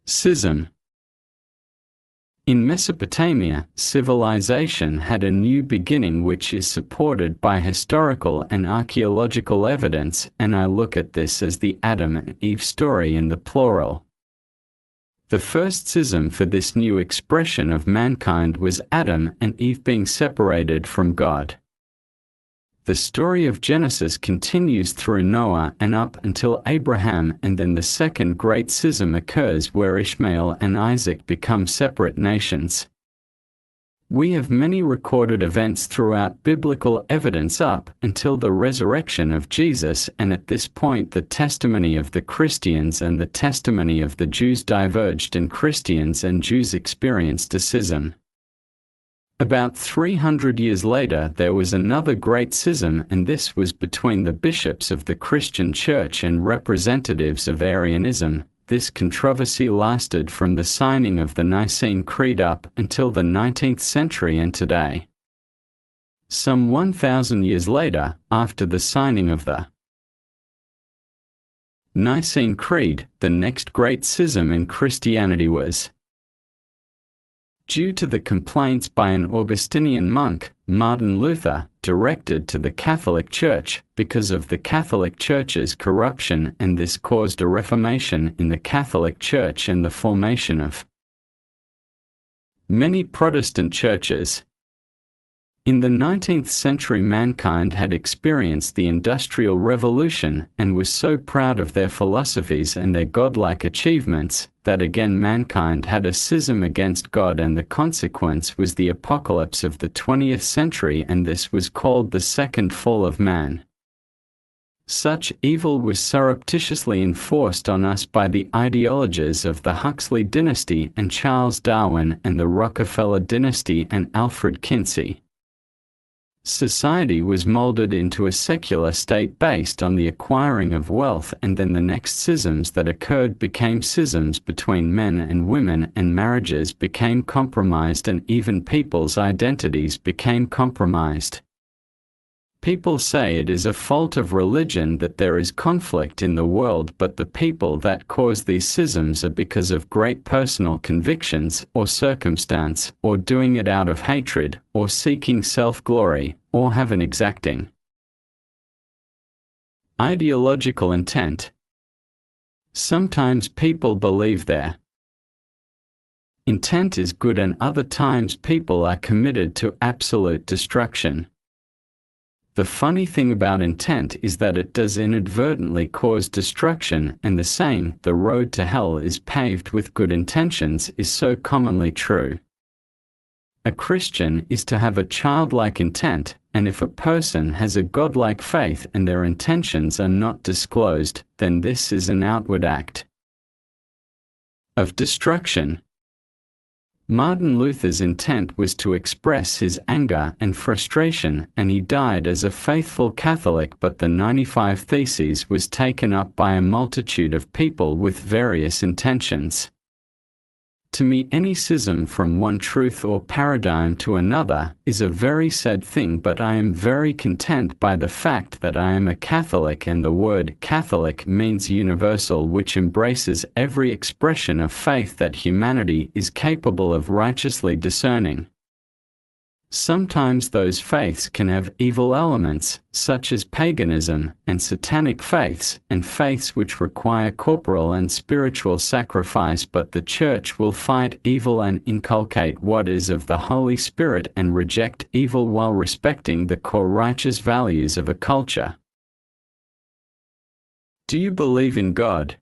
Schism. In Mesopotamia, civilization had a new beginning which is supported by historical and archaeological evidence, and I look at this as the Adam and Eve story in the plural. The first schism for this new expression of mankind was Adam and Eve being separated from God. The story of Genesis continues through Noah and up until Abraham, and then the second great schism occurs where Ishmael and Isaac become separate nations. We have many recorded events throughout biblical evidence up until the resurrection of Jesus, and at this point the testimony of the Christians and the testimony of the Jews diverged, and Christians and Jews experienced a schism. About 300 years later there was another great schism, and this was between the bishops of the Christian Church and representatives of Arianism. This controversy lasted from the signing of the Nicene Creed up until the 19th century and today. Some 1,000 years later, after the signing of the Nicene Creed, the next great schism in Christianity was due to the complaints by an Augustinian monk, Martin Luther, directed to the Catholic Church because of the Catholic Church's corruption, and this caused a reformation in the Catholic Church and the formation of many Protestant churches. In the 19th century, mankind had experienced the Industrial Revolution and was so proud of their philosophies and their godlike achievements that again mankind had a schism against God, and the consequence was the apocalypse of the 20th century, and this was called the second fall of man. Such evil was surreptitiously enforced on us by the ideologies of the Huxley dynasty and Charles Darwin, and the Rockefeller dynasty and Alfred Kinsey. Society was molded into a secular state based on the acquiring of wealth, and then the next schisms that occurred became schisms between men and women, and marriages became compromised, and even people's identities became compromised. People say it is a fault of religion that there is conflict in the world, but the people that cause these schisms are because of great personal convictions or circumstance, or doing it out of hatred, or seeking self-glory, or have an exacting ideological intent. Sometimes people believe their intent is good, and other times people are committed to absolute destruction. The funny thing about intent is that it does inadvertently cause destruction, and the saying, "the road to hell is paved with good intentions," is so commonly true. A Christian is to have a childlike intent, and if a person has a godlike faith and their intentions are not disclosed, then this is an outward act of destruction. Martin Luther's intent was to express his anger and frustration, and he died as a faithful Catholic, but the 95 Theses was taken up by a multitude of people with various intentions. To me, any schism from one truth or paradigm to another is a very sad thing, but I am very content by the fact that I am a Catholic, and the word Catholic means universal, which embraces every expression of faith that humanity is capable of righteously discerning. Sometimes those faiths can have evil elements, such as paganism and satanic faiths, and faiths which require corporal and spiritual sacrifice, but the Church will fight evil and inculcate what is of the Holy Spirit and reject evil while respecting the core righteous values of a culture. Do you believe in God?